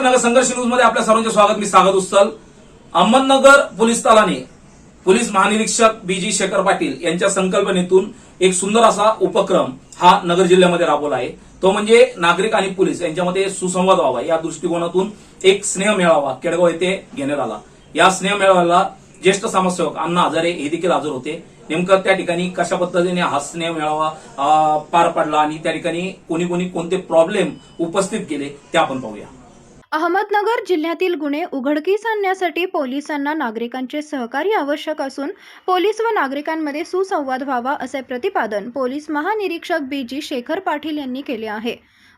नगर संघर्ष न्यूज मध्ये आपल्या सर्वांचे स्वागत। मी सागत उस्सल। अहमदनगर पोलीस दलाने पोलीस महानिरीक्षक बीजी शेखर पाटील यांच्या संकल्पनेतून एक सुंदर असा उपक्रम हा नगर जिल्ह्यामध्ये राबवला आहे। तो म्हणजे नागरिक आणि पोलीस यांच्यामध्ये सुसंवाद व्हावा या दृष्टिकोनातून एक स्नेह मेळावा केडगाव येथे घेण्यात आला। या स्नेह मेळाव्याला ज्येष्ठ समाजसेवक अण्णा हजारे हे देखील हजर होते। नेमकं त्या ठिकाणी कशा पद्धतीने हा स्नेह मेळावा पार पडला आणि त्या ठिकाणी कोणी कोणी कोणते प्रॉब्लेम उपस्थित केले ते आपण पाहूया। अहमदनगर जिल्ह्यातील गुन्हे उघडकीस आणण्यासाठी पोलिसांना नागरिकांचे सहकार्य आवश्यक असून पोलीस व नागरिकांमध्ये सुसंवाद व्हावा असे प्रतिपादन पोलीस महानिरीक्षक बीजी शेखर पाटील यांनी केले आहे।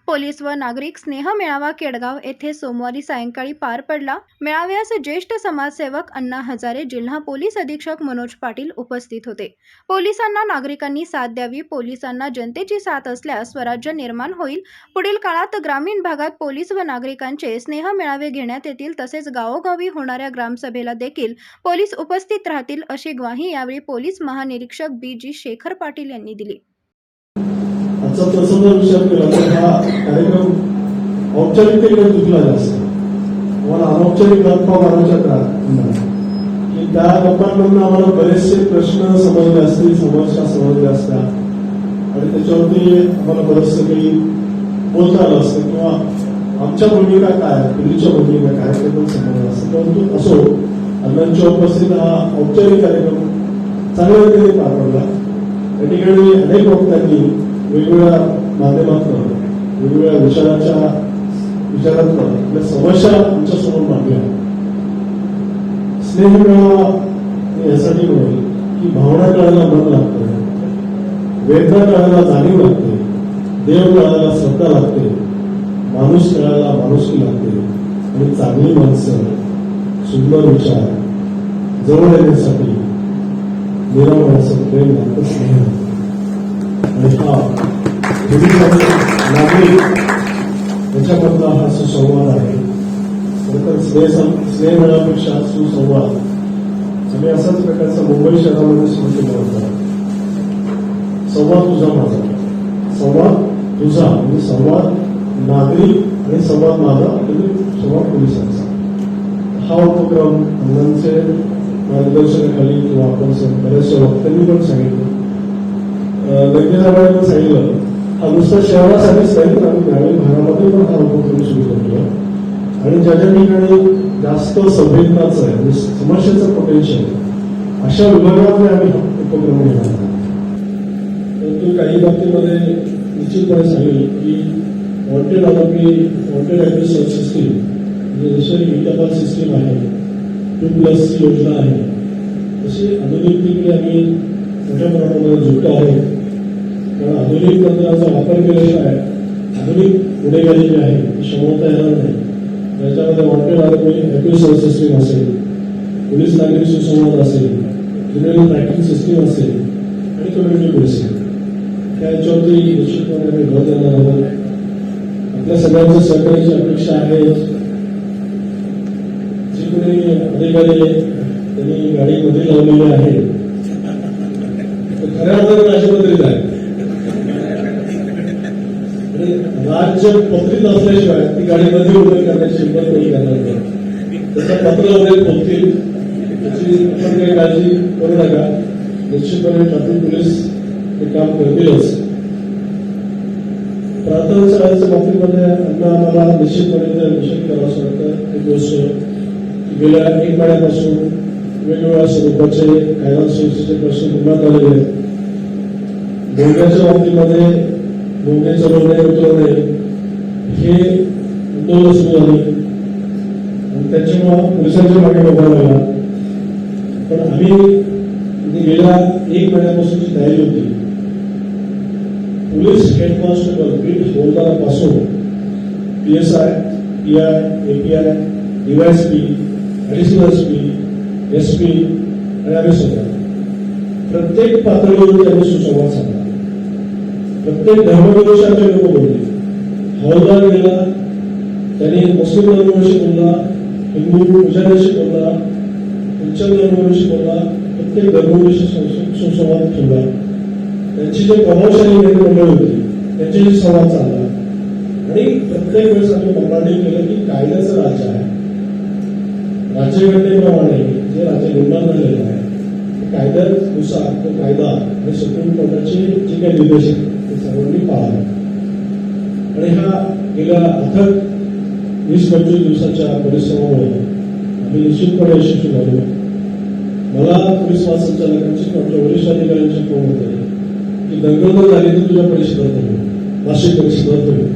पोलीस व नागरिक स्नेह मेळावा केडगाव येथे सोमवारी सायंकाळी पार पडला। मेळाव्यास ज्येष्ठ समाजसेवक अण्णा हजारे, जिल्हा पोलीस अधीक्षक मनोज पाटील उपस्थित होते। पोलिसांना नागरिकांनी साथ द्यावी, पोलिसांना जनतेची साथ असल्यास स्वराज्य निर्माण होईल। पुढील काळात ग्रामीण भागात पोलीस व नागरिकांचे स्नेह मेळावे घेण्यात येतील, तसेच गावोगावी होणाऱ्या ग्रामसभेला देखील पोलीस उपस्थित राहतील अशी ग्वाही यावेळी पोलीस महानिरीक्षक बीजी शेखर पाटील यांनी दिली। आजचा प्रसंग विचार केला तर हा कार्यक्रम औपचारिकतेकडे झुकला जास्त। आम्हाला अनौपचारिक गप्पा मारायच्या काळात की त्या गप्पांमधून आम्हाला बरेचसे प्रश्न समजले असतील, समस्या समजल्या असत्या आणि त्याच्यावरती आम्हाला बरंचसं काही बोलता आलं असतं किंवा आमच्या भूमिका काय, पूर्वीच्या भूमिका काय ते पण समजलं असतं। परंतु असो, अण्णांच्या उपस्थित हा औपचारिक कार्यक्रम चांगल्या रीतीने पार पडला। या ठिकाणी अनेक वक्त्यांनी वेगवेगळ्या माध्यमातून वेगवेगळ्या विचारातून आपल्या समस्या आमच्या समोर मांडल्या। स्नेह मेळावा यासाठी मिळेल की भावना कळायला मन लागतं, वेदना कळायला जाणीव लागते, देव कळायला श्रद्धा लागते, माणूस कळायला माणुसकी लागते आणि चांगली माणसं, सुंदर विचार जवळ येण्यासाठी निरामयाचं प्रेम लागतं, स्नेह आणि हा पोलीस आणि नागरिक याच्यामधला हा सुसंवाद आहे। खरंतर स्नेह मेळाव्यापेक्षा सुसंवाद आम्ही असाच प्रकारचा मुंबई शहरामध्ये सुरू केला होता। संवाद तुझा माझा, संवाद तुझा म्हणजे संवाद नागरिक आणि संवाद माझा म्हणजे संवाद पोलिसांचा। हा उपक्रम अण्णांचे मार्गदर्शनाखाली किंवा आपण बऱ्याचशा वक्त्यांनी पण सांगितलं, पण सांगितलं, हा नुसता शहरासाठीच नाही तर आम्ही ग्रामीण भागामध्ये पण हा उपक्रम सुरू करतो आणि ज्या ज्या ठिकाणी जास्त संवेदनाचं आहे म्हणजे समस्येचं पोटेन्शियल अशा विभागामध्ये आम्ही हा उपक्रम घेणार आहोत। परंतु काही बाबतीमध्ये निश्चितपणे सांगेल की वॉन्टेड आरोपी, वॉन्टेड ऍड्रेस सिस्टीम म्हणजे जशी इंटरनल सिस्टीम आहे, 2+ योजना आहे, तशी आधुनिकतेकडे आम्ही मोठ्या प्रमाणामध्ये झुकतो आहोत। कारण आधुनिक तंत्राचा वापर केल्याशिवाय आधुनिक गुन्हेगारी जी आहे ती शमवता येणार नाही। याच्यामध्ये वॉन्टेड आरोपी ऍक्युरेसी सिस्टीम असेल, पोलीस नागरिक सुसंवाद असेल, क्रिमिनल ट्रॅकिंग सिस्टीम असेल आणि कम्युनिटी पोलिसिंग याच्यावरती निश्चितपणे आम्ही भर देणार आहोत। आपल्या सगळ्यांच्या सहकार्याची अपेक्षा आहे। जे कोणी अधिकारी त्यांनी गाडी मध्ये लावलेली आहे खऱ्या अर्थाने राजपत्रित आहे आणि राज्य पत्रित असल्याशिवाय ती गाडी मध्ये उभे करण्याची हिंमत कोणी करणार नाही। त्याचं पत्र वगैरे पोहोचतील त्याची आपण काही काळजी करू नका। निश्चितपणे ट्रॅफिक पोलीस हे काम करतीलच। प्रार्थना शाळेच्या बाबतीमध्ये अण्णा आम्हाला निश्चितपणे विषय करावं वाटतं। एक गोष्ट गेल्या 1 महिन्यापासून वेगवेगळ्या स्वरूपाचे कायदा सुव्यवस्थेचे प्रश्न निर्माण झालेले आहेत। भोंग्याच्या बाबतीमध्ये भोंगे चढवणे उतरवणे हे आंदोलन सुरू झाले आणि त्याच्यामुळे पोलिसांच्या मागे उभा राहिला। पण आम्ही गेल्या 1 महिन्यापासूनची तयारी होती। पोलीस हेड कॉन्स्टेबल बीट हवालदारापासून PSI, PI, API, DYSP, additional SP, SP आणि आम्ही स्वतः प्रत्येक पातळीवर त्यांनी सुसंवाद साधला। प्रत्येक धर्मविरोधाचे लोक बोलले। हवालदार गेला, त्यांनी मुस्लिम धर्माविषयी बोलला, हिंदू पूजाऱ्याशी बोलला, ख्रिश्चन धर्माविषयी बोलला, प्रत्येक धर्माविषयी सुसंवाद ठेवला। त्यांची जे प्रभावशाली मंडळी होती त्यांच्याशी संवाद साधला आणि प्रत्येक वेळेस आम्ही कंपार्टिंग केलं की कायद्याचं राज्य आहे, राज्यघटनेप्रमाणे जे राज्य निर्माण झालेलं आहे कायद्यानुसार तो कायदा आणि सुप्रीम कोर्टाचे जे काही निर्देश आहेत ते सर्वांनी पाळावे. आणि हा गेल्या अथक 20-25 दिवसाच्या परिश्रमामुळे आम्ही निश्चितपणे यशस्वी झालो. मला पोलीस महासंचालकांची किंवा वरिष्ठ अधिकाऱ्यांचे फोन होते की दंगल झाली तर तुझ्या परिषदेत होईल, वार्षिक परिषदेत होईल.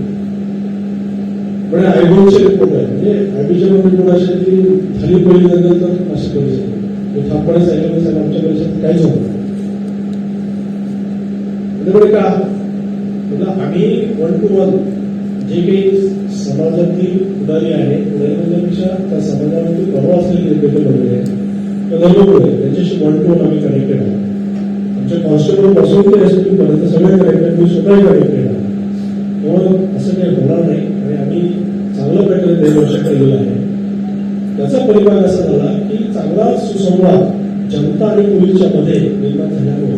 म्हणजे आयबीचे रिपोर्ट आहे, म्हणजे आयबीचे रिपोर्ट असे की झाली पहिली दंगल तर वार्षिक परिषद हे ठामपणे सांगितलं साहेब आमच्या परिषदेत काहीच होतं. त्याच्यामुळे का म्हणजे आम्ही 1 to 1 जे काही समाजातील पुढारी आहे, पुढारी म्हणण्यापेक्षा त्या समाजामध्ये प्रभाव असलेले नेते वगैरे आहेत त्यांच्याशी 1 to 1 आम्ही कनेक्टेड आहोत. आमच्या कॉन्स्टेबल पासून ते एसपी पर्यंत सगळे कनेक्टेड, मी स्वतःही कनेक्टेड आहे. त्यामुळे असं काही होणार नाही आणि आम्ही चांगल्या प्रकारे निर्लक्ष केलेलं आहे. त्याचा परिणाम असा झाला की चांगला सुसंवाद जनता आणि पोलीसच्या मध्ये निर्माण झाल्यामुळे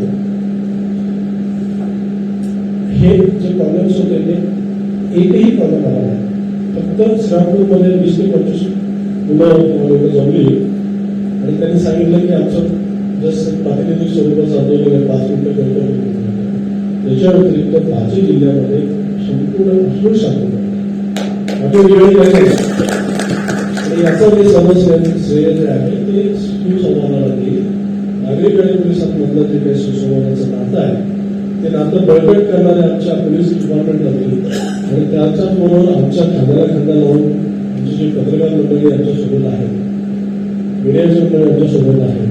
हे जे प्रॉब्लेम्स होते ते एकही प्रॉब्लेम आला नाही. फक्त श्रीरामपूरमध्ये 20 ते 25 मुलं लोक जमली आणि त्यांनी सांगितलं की आमचं जसं प्रातिनिधिक स्वरूपाचं आंदोलन 5 मिनिटं करतो, त्याच्या व्यतिरिक्त 5 जिल्ह्यामध्ये संपूर्ण असून शांत वेगळी काही नाही. आणि याचं जे श्रेय जे आहे ते सुसंवादाला देईल. नागरिक आणि पोलिसांमधलं जे काही सुसंवादाचं नातं आहे ते नातं बळकट करणारे आमच्या पोलीस डिपार्टमेंटला देईल. आणि त्याच्याबरोबर आमच्या खांद्याला खांदा लावून आमची जी पत्रकार मंडळी आमच्यासोबत आहे, मीडियाची मंडळी आमच्यासोबत आहे,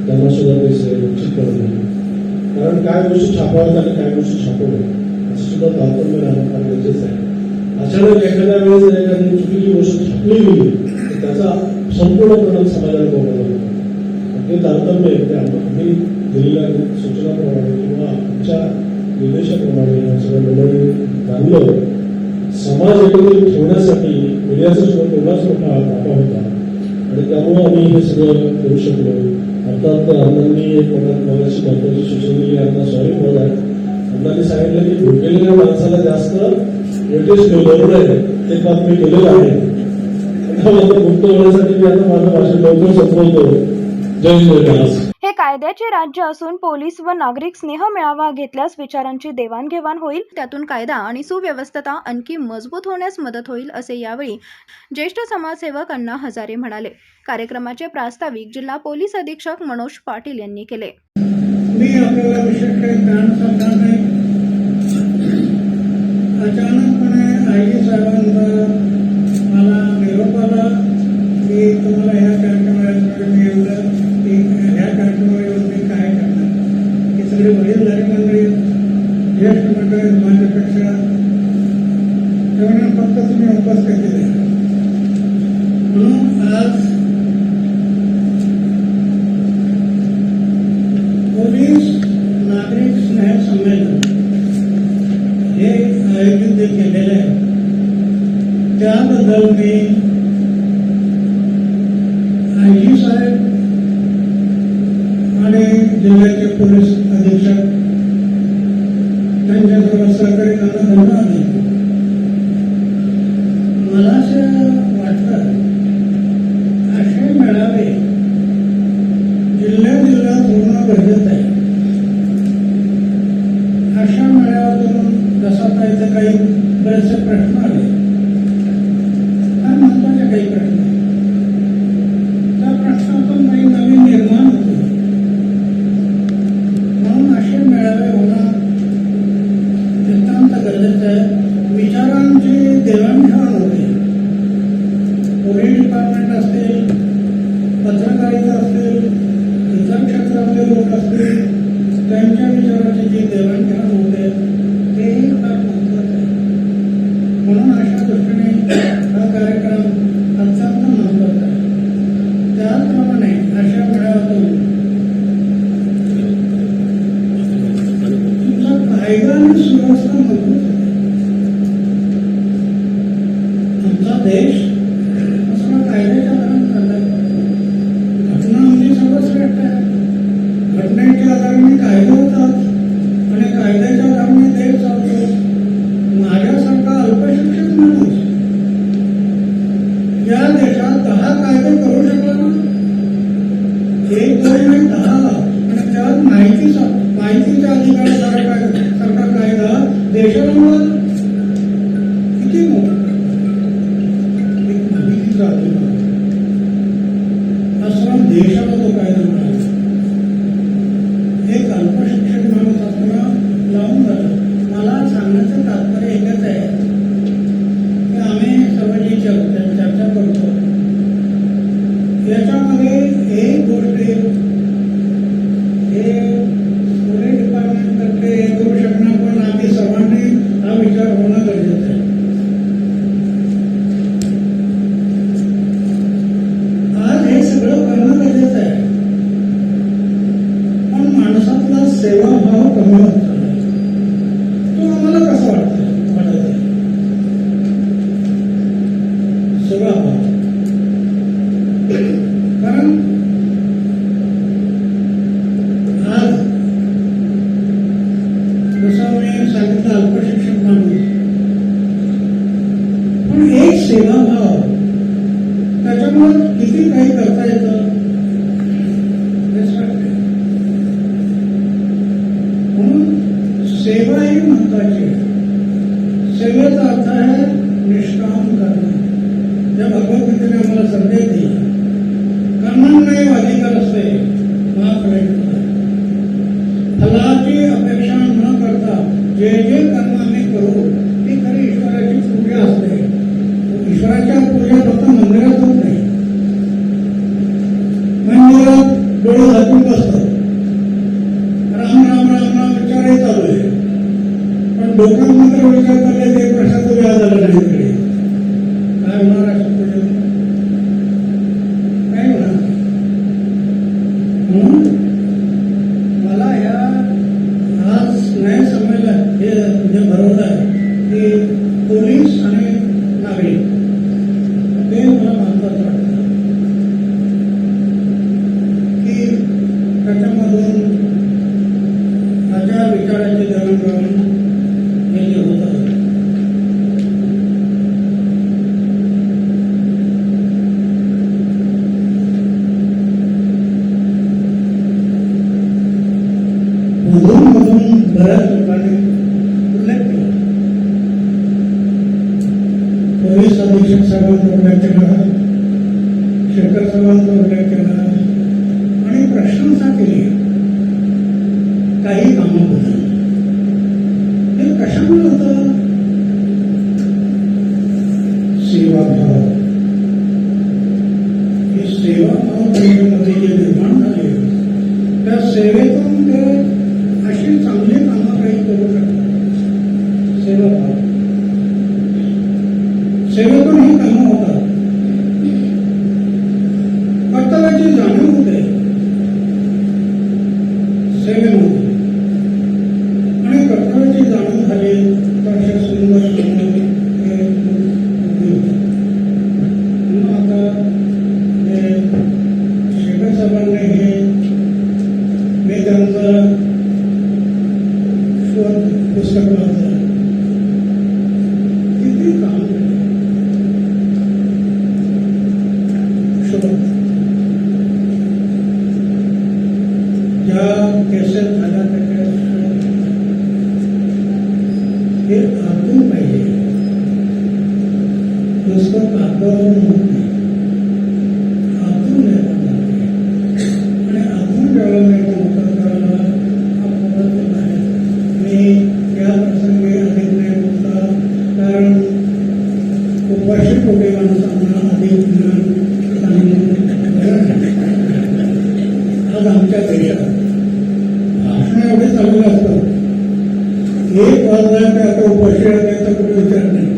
त्यांना सुद्धा ते श्रेय निश्चित करत नाही. कारण काय गोष्टी छापाव्यात आणि काय गोष्टी छापवल्या असं सुद्धा तारतम्य राहणं फार गरजेचं आहे. अचानक एखाद्या वेळेस जर एखादी चुकीची गोष्ट छापली गेली तर त्याचा संपूर्ण परिणाम समाजाला भोगावा लागतो. ते तारतम्य ते आम्ही दिलेल्या सूचनाप्रमाणे किंवा आमच्या निर्देशाप्रमाणे सगळ्या मंडळी बांधलं. समाज एकत्रित ठेवण्यासाठी मीडियाचा सुद्धा तेवढाच मोठा वाटा होता आणि त्यामुळे आम्ही हे सगळं करू शकलो. अर्थात अण्णांनी एक मगाशी महत्वाची सुचवलेली अण्णा सॉरी बोल आहे. अण्णांनी सांगितलं की भुकेलेल्या माणसाला जास्त वेटेज ठेवलं आहे, ते काम मी केलेलं आहे. मुक्त होण्यासाठी मी आता माझं भाषण लवकर संपवतो. जय श्रीराम. हे कायद्याचे राज्य असून पोलीस व नागरिक स्नेह मेळावा घेतल्यास विचारांची देवाणघेवाण होईल, त्यातून कायदा आणि सुव्यवस्था आणखी मजबूत होण्यास मदत होईल, असे यावेळी ज्येष्ठ समाजसेवक अण्णा हजारे म्हणाले. कार्यक्रमाचे प्रास्ताविक जिल्हा पोलीस अधीक्षक मनोज पाटील यांनी केले. मी आपल्याला विशेष काही कारण सांगणार नाही. अचानकपणे आयजी साहेबांचा मला निरोप आला की तुम्हाला ह्या कार्यक्रमात मी एवढं की ह्या कार्यक्रमावर येऊन मी काय करणार. ही सगळी वडीलधारी मंडळी, ज्येष्ठ मंडळी माझ्यापेक्षा तेवढ्या फक्त तुम्ही उपस्थित केले. म्हणून आज पोलीस नागरिक स्नेह संमेलन हे आयोजित जे केलेले आहे त्याबद्दल मी आयजी साहेब आणि जिल्ह्याचे पोलीस अधीक्षक त्यांच्या सर्व सहकार्याला धन्यवाद देतो. मला असं वाटतं असे मेळावे जिल्ह्यात होणं गरजेचं आहे. अशा मेळाव्यातून जसा पाहिजे काही बरेचसे प्रश्न आले, फार महत्वाचे काही प्रश्न, त्या प्रश्नातून काही नवीन निर्माण होतो. म्हणून असे मेळावे होणं नितांत गरजेचं आहे. विचारांची देवाणघेवाण होते. पोलीस डिपार्टमेंट असतील, पत्रकारिता असतील, इतर क्षेत्रातले लोक असतील, त्यांच्या विचाराची जी देवाणघेवाण होते तेही फार महत्वाचं आहे. म्हणून अशा दृष्टीने हा कार्यक्रम अत्यंत महत्वाचा आहे. त्याचप्रमाणे अशा मेळाव्यातून तुमचा कायदा आणि सुव्यवस्था मजबूत होते. आमचा देश असा कायद्याच्या आधारे चालला आहे. घटना म्हणजे सर्वश्रेष्ठ आहे. घटनेच्या आधाराने कायदे होतात आणि कायद्याच्या आधाराने त्याच्यामुळं किती मोठं एक माहितीचा असं देशाला तो कायदा मिळाला. एक अल्पशिक्षित माणूस असताना लावून झालं. मला सांगण्याचं तात्पर्य एकच आहे की आम्ही सर्व जी चर्चा करतो याच्यामध्ये एक गोष्ट हे पोलीस डिपार्टमेंटतर्फे हे करू शकणार, पण आम्ही सर्वांनी हा विचार होणं गरजेचं आहे. आज हे सगळं करणं गरजेचं आहे, पण माणसातला सेवाभाव कमी होत चाललाय. तो आम्हाला कसं वाटत आहे सेवाभाव. कारण आज जसं मी सांगितलं अल्पशिक्षित माणूस, पण एक सेवाभाव त्याच्यामुळे किती काही करता येतं हेच वाटतं. म्हणून सेवा ही महत्वाची आहे. सेवेचा अर्थ आहे निष्काम करणं. ज्या भगवद्गीतेने आम्हाला संदेश दिला, कर्मण्येव अधिकारस्ते मा फलेषु. फलाची अपेक्षा न करता जे जे कर्म आम्ही करू ती खरी ईश्वराची पूजा असते. ईश्वराच्या पूजा फक्त मंदिरात होत नाही. मंदिरात डोळे झाकून बसतात, राम राम राम राम विचारही चालू आहे, पण लोकांमध्ये विचार करले ते प्रशांत व्याज झालं नाही. तिकडे काय होणार अशा पूजेत? काय होणार? म्हणून मला या आज नाही समजलं हे म्हणजे बरोबर आहे की पोलीस आणि नागरिक ते मला महत्वाचं वाटतं की त्याच्यामधून माझ्या विचाराचे देवाणघेवाण हे जे होतं मधून बऱ्याच लोकांनी उल्लेख केला. पोलीस अधीक्षक साहेबांचा उल्लेख केला, शेखर साहेबांचा उल्लेख केला आणि प्रशंसा केली काही कामाबद्दल. हे कशामुळे होतं? सेवाभाव. ही सेवाभाव त्यांच्यामध्ये जे निर्माण झाले त्या सेवेतून ते अशी चांगली कामं काही करू शकतात. सेवाभाव सेवेतून ही कामं होतात. कर्तव्याची जाणीव होते सेवेमध्ये, आणि कर्तव्याची जाणीव झाली तर अशा सुंदर कामं हे होतात. म्हणून आता हे शेखर साहेबांनी हे मी त्यांचं पुस्तक वाचलं. किती काम केलं. ज्या केसेस झाल्या त्या हे आतून पाहिजे, नुसतं कागदावरून होत नाही. आतून निर्माण लागते आणि आतून जेव्हा निर्माण करायला अपवाद आहे. मी या प्रसंगी अधिक नाही बोलता, कारण उपाशी पोटे माणसांना अधिक ज्ञान आज आमच्या देशात भाषणं एवढे चाललेलं असतात. एक वाजला की आता उपाशी राहण्याचा कुठे विचार नाही.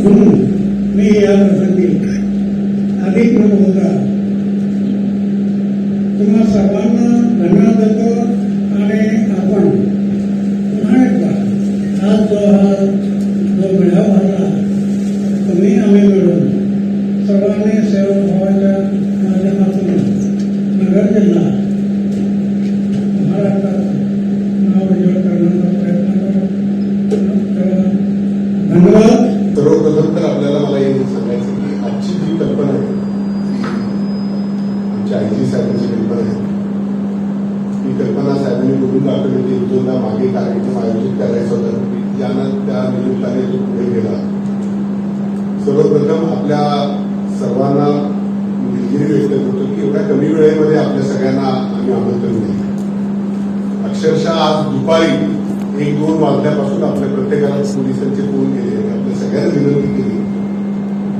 म्हणून मी या प्रसंगी अधिक न बोलता तुम्हा सर्वांना धन्यवाद देतो. आणि आपण पुन्हा एकदा आज जो मेळावा भरला तुम्ही आम्ही मिळून सर्वांनी सेवाभावाच्या माध्यमातून नगर जिल्हा महाराष्ट्रात नाव उज्ज्वल करण्याचा प्रयत्न करू. धन्यवाद. सर्वप्रथम तर आपल्याला मला हे सांगायचं की आजची जी कल्पना आहे म्हणजे दोनदा मागे कार्यक्रम आयोजित करायचा होता, ज्यांना त्या निमित्ताने तो पुढे गेला. सर्वप्रथम आपल्या सर्वांना दिलगिरी व्यक्त करतो की एवढ्या कमी वेळेमध्ये आपल्या सगळ्यांना आम्ही आमंत्रण दिले. अक्षरशः आज दुपारी 1-2 वाजल्यापासून आपल्या प्रत्येकाला पोलिसांचे फोन केले, आपल्या सगळ्यांना विनंती केली,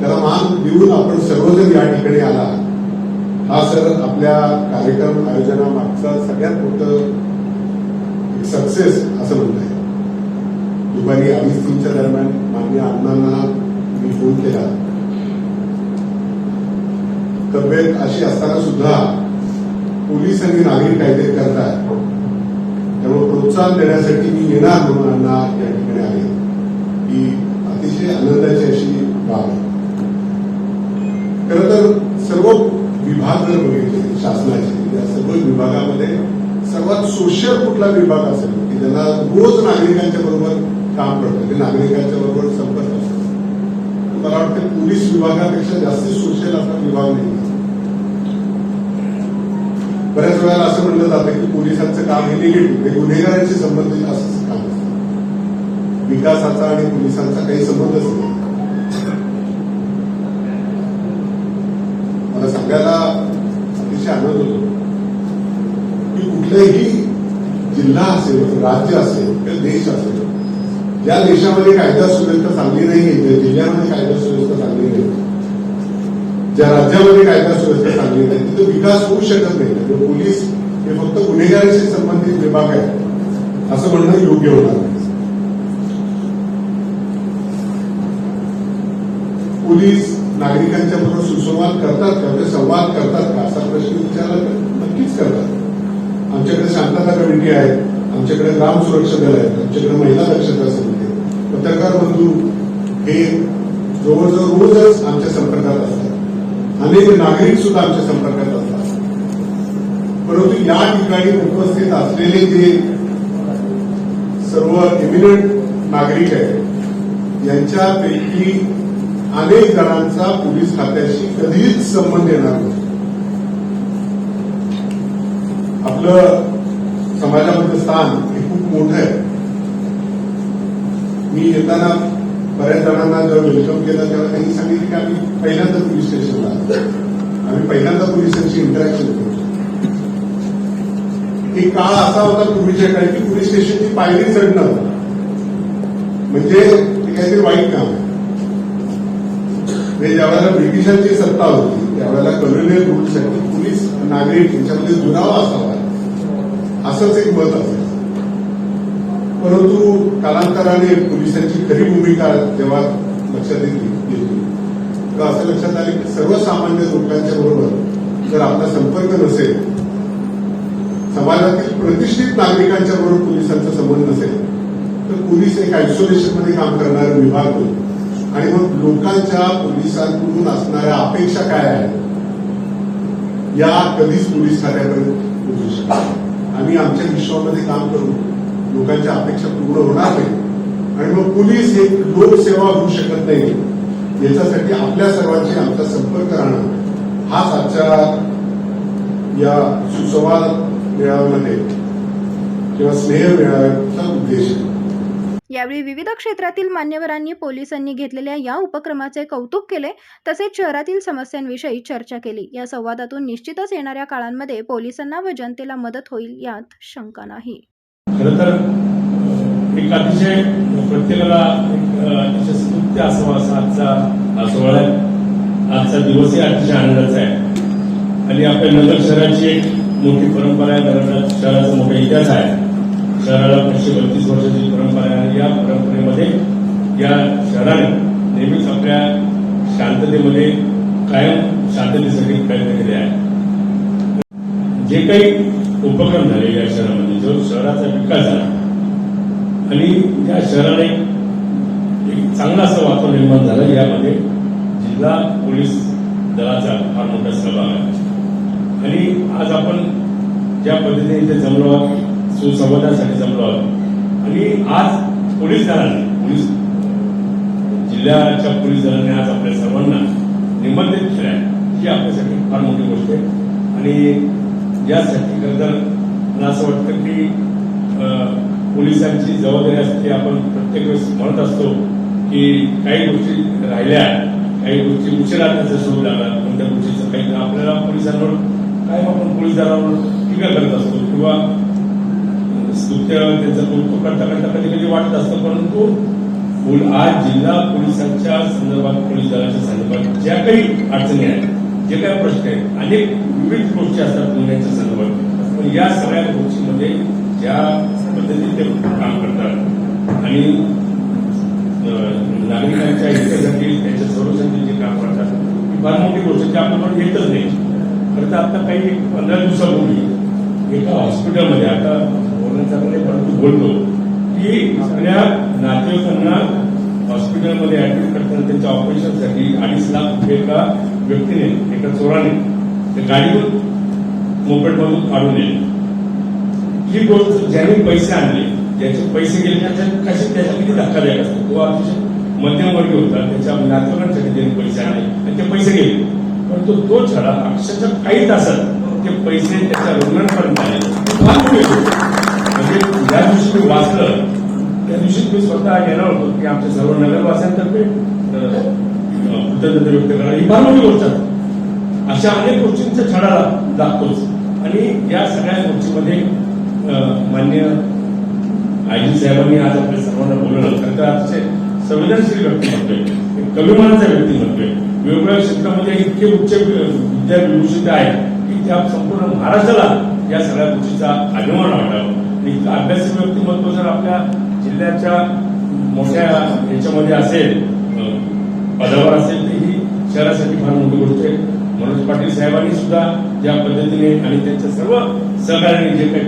त्याला मान देऊन आपण सर्वजण या ठिकाणी आला. हा सर आपल्या कार्यक्रम आयोजनामागचा सगळ्यात मोठं सक्सेस असं म्हणताय. दुपारी 2:30-3च्या दरम्यान माननीय अण्णांना मी फोन केला. तब्येत अशी असताना सुद्धा पोलीस आणि नागरिक काहीतरी करतात, त्यामुळे प्रोत्साहन देण्यासाठी मी येणार म्हणून अण्णा या ठिकाणी आले. ही अतिशय आनंदाची अशी बाब आहे. खरं तर सर्व विभाग जर बघितले शासनाचे, या सर्व विभागामध्ये सर्वात सोशल कुठला विभाग असेल की ज्यांना रोज नागरिकांच्या बरोबर काम करतं, ते नागरिकांच्या बरोबर संपर्क असतो, मला वाटतं पोलीस विभागापेक्षा जास्त सोशल असा विभाग नाही. बऱ्याच वेळेला असं म्हणलं जातं की पोलिसांचं काम हे निगेटिव्ह, हे गुन्हेगारांशी संबंधित असं काम असतं. विकासाचा आणि पोलिसांचा काही संबंधच नाही. मला सांगायला अतिशय आनंद होतो की कुठलाही जिल्हा असेल, राज्य असेल किंवा देश असेल, ज्या देशामध्ये कायदा सुव्यवस्था चांगली नाहीये, ज्या जिल्ह्यामध्ये कायदा सुव्यवस्था चांगली नाही, ज्या राज्यामध्ये कायदा सुव्यवस्था चांगली नाही, तिथे विकास होऊ शकत नाही. त्यामुळे पोलीस हे फक्त गुन्हेगारांशी संबंधित विभाग आहे असं म्हणणं योग्य होणार नाही. पोलीस नागरिकांच्या बरोबर सुसंवाद करतात का, संवाद करतात का असा प्रश्न विचारला तर नक्कीच करतात. आमच्याकडे शांतता कमिटी आहे, आमच्याकडे ग्राम सुरक्षा दल आहेत, आमच्याकडे महिला दक्षता समिती आहे, पत्रकार बंधू हे जवळजवळ रोजच आमच्या संपर्कात असतात. अनेक नागरिक सुद्धा आमच्या संपर्कात असतात. परंतु या ठिकाणी उपस्थित असलेले जे सर्व एमिनंट नागरिक आहेत, यांच्यापैकी अनेक जणांचा पोलीस खात्याशी कधीच संबंध येणार नाही. आपलं समाजामध्ये स्थान हे खूप मोठं आहे. मी येताना बऱ्याच जणांना जेव्हा वेलकम केलं तेव्हा त्यांनी सांगितलं की आम्ही पहिल्यांदा पोलीस स्टेशनला आम्ही पहिल्यांदा पोलिसांची इंटरॅक्शन करतो. एक काळ असा होता पूर्वीच्या काळी की पोलीस स्टेशनची पायरी चढणं म्हणजे ते काहीतरी वाईट काम आहे. ज्यावेळेला ब्रिटिशांची सत्ता होती त्यावेळेला कॉलोनियल रूलसाठी पोलीस नागरिक यांच्यामध्ये दुरावा असावा असंच एक मत असेल. परंतु कालांतराने पोलिसांची खरी भूमिका जेव्हा लक्षात येते तेव्हा असं लक्षात आले की सर्वसामान्य लोकांच्या बरोबर जर आपला संपर्क नसेल, समाजातील प्रतिष्ठित नागरिकांच्या बरोबर पोलिसांचा संबंध नसेल तर पोलीस एक आयसोलेशनमध्ये काम करणारा विभाग होतो. आणि मग लोकांच्या पोलिसांकडून असणाऱ्या अपेक्षा काय आहेत या कधीच पोलीस खात्यापर्यंत पोहोचू शकतात. आम्ही आमच्या विश्वामध्ये काम करू, लोकांच्या अपेक्षा पूर्ण होणार नाही आणि मग पोलीस हे लोकसेवा होऊ शकत नाही. याच्यासाठी आपल्या सर्वांची आमचा संपर्क राहणं हाच आजच्या या सुसंवाद मेळाव्यामध्ये किंवा स्नेह मेळाव्याचा उद्देश आहे. यावेळी विविध क्षेत्रातील मान्यवरांनी पोलिसांनी घेतलेल्या या उपक्रमाचे कौतुक केले, तसेच शहरातील समस्यांविषयी चर्चा केली. या संवादातून निश्चितच येणाऱ्या काळांमध्ये पोलिसांना व जनतेला मदत होईल यात शंका नाही. खरं तर एक अतिशय प्रत्येकाला एक अतिशय स्तुत्य असावा असा आजचा सोहळा आहे. आजचा दिवसही अतिशय आनंदाचा आहे आणि आपल्या नगर शहराची एक मोठी परंपरा आहे. नगर शहराचा मोठा इतिहास आहे. शहराला 532 वर्षाची परंपरा आहे आणि या परंपरेमध्ये या शहराने नेहमीच आपल्या शांततेमध्ये कायम शांततेसाठी प्रयत्न केले आहे. जे काही उपक्रम झाले या शहरामध्ये, जो शहराचा विकास झाला आणि या शहराने एक चांगलं असं वातावरण निर्माण झालं, यामध्ये जिल्हा पोलीस दलाचा फार मोठा सहभाग आहे. आणि आज आपण ज्या पद्धतीने इथे जमलो आहोत, सुसंवादासाठी जमलो आहोत आणि आज पोलीस दलाने जिल्ह्याच्या पोलीस दलाने आज आपल्या सर्वांना निमंत्रित केलं आहे, ही आपल्यासाठी फार मोठी गोष्ट आहे. आणि यासाठी खरं तर मला असं वाटतं की पोलिसांची जबाबदारी असते. आपण प्रत्येक वेळेस म्हणत असतो की काही गोष्टी राहिल्या, काही गोष्टी उशिरा त्याचा शोध लागला, कोणत्या गोष्टीचं काही आपल्याला पोलिसांवर काय आपण पोलीस दलावर टीका करत असतो किंवा स्तुत्य त्यांचं कौतुक करता करता कधी कधी वाटत असतं. परंतु आज जिल्हा पोलिसांच्या संदर्भात, पोलीस दलाच्या संदर्भात ज्या काही अडचणी आहेत, जे काही प्रश्न आहेत, अनेक विविध गोष्टी असतात गुन्ह्यांच्या संदर्भात. पण या सगळ्या गोष्टींमध्ये ज्या पद्धतीने ते काम करतात आणि नागरिकांच्या हितासाठी त्यांच्या संरक्षणाचे जे काम करतात, ही फार मोठी गोष्ट जी आपल्याकडे येतच नाही. खरं तर आता काही 15 दिवसापूर्वी एका हॉस्पिटलमध्ये, आता बोलण्याचा नाही परंतु बोलतो की सगळ्या नातेवाईकांना हॉस्पिटलमध्ये ऍडमिट करताना त्यांच्या ऑपरेशनसाठी 2.5 लाख रुपये एका व्यक्तीने, एका चोराने त्या गाडीतून मोपेडमधून काढून दिले. ही गोष्ट ज्याने पैसे आणले, ज्याचे पैसे गेले, त्याच्या किती धक्कादायक असतो. तो अतिशय मध्यमवर्गीय होता, त्याच्या नातेवाईकांसाठी ज्यांनी पैसे आणले आणि ते पैसे गेले. परंतु तो छडा अक्षरशः काही तासात ते पैसे त्याच्या रुग्णांपर्यंत आले. फार मोठी गोष्ट. म्हणजे ज्या दिवशी मी वाचलं त्या दिवशी मी स्वतः येणार होतो की आमच्या सर्व नगरवासियांतर्फे कृतज्ञता व्यक्त करा. ही फार मोठी गोष्ट आहे. अशा अनेक गोष्टींचा छडा लागतोच. आणि या सगळ्या गोष्टीमध्ये मान्य आयजी साहेबांनी आज आपल्या सर्वांना बोलवलं. खरं तर अतिशय संवेदनशील व्यक्तिमत्व आहे, कविमानाचं व्यक्तिमत्व आहे. वेगवेगळ्या क्षेत्रामध्ये इतके उच्च विद्याविभूषित आहेत की त्या संपूर्ण महाराष्ट्राला या सगळ्या गोष्टीचा अभिमान वाटावा. आणि अभ्यासी व्यक्तिमत्व जर आपल्या जिल्ह्याच्या मोठ्या याच्यामध्ये असेल, पदावर असेल, तर ही शहरासाठी फार मोठी गोष्ट आहे. मनोज पाटील साहेबांनी सुद्धा ज्या पद्धतीने आणि त्यांच्या सर्व सहकार्याने जे काही